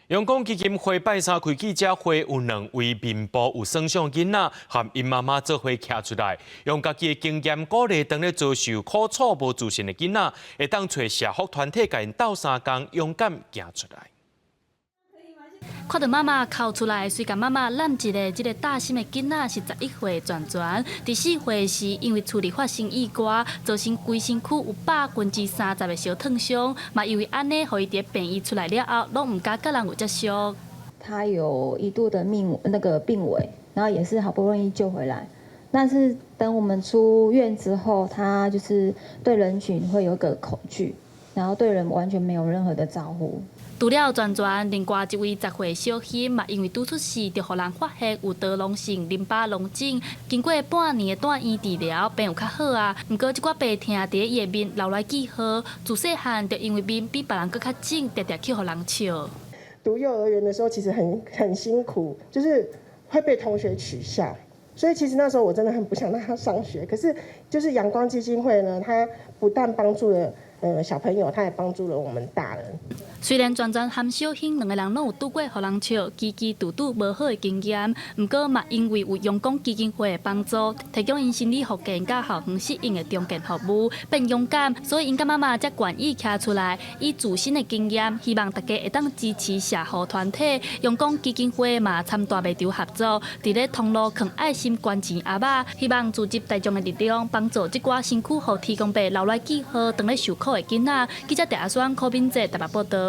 阳光基金会拜三开记者会，有2位面部有损伤囡仔和因妈妈做伙徛出来，用家己的经验鼓励当咧遭受苦楚无自信的囡仔，会当找社福团体甲因斗相共，勇敢行出来。 看到妈妈哭出来，随甲妈妈揽一个这个大心的囡仔是11岁转转，第4岁时因为处理发生意外，造成规身躯有30%的小烫伤，嘛因为安尼，互伊伫病院出来了后，拢唔敢甲人有接触。他有一度的病危，然后也是好不容易救回来。但是等我们出院之后，他就是对人群会有个恐惧，然后对人完全没有任何的招呼。 除了转转，另外一位10岁小欣嘛，因为拄出事，就互人发现有多囊性淋巴脓肿，经过半年的住院治疗，病有较好啊。不过这寡病痛伫伊的面留来记号，自细汉就因为面比别人搁较肿，常常去互人笑。读幼儿园的时候，其实很辛苦，就是会被同学取笑，所以其实那时候我真的很不想让他上学。可是就是阳光基金会呢，它不但帮助了小朋友，它也帮助了我们大人。 虽然转转和小欣2个人拢有拄过互人笑、拄拄无好的经验，不过嘛因为有阳光基金会的帮助，提供因心理复健甲校园适应的中健服务，变勇敢，所以因甲妈妈才愿意徛出来，以自身的经验，希望大家会当支持社福团体。阳光基金会嘛参大卖场合作，伫咧通路放爱心捐钱盒仔，希望组织大众的力量，帮助这寡身躯互提供被留来记号、当咧受苦的囡仔。记者戴阿双、柯斌哲台北报道。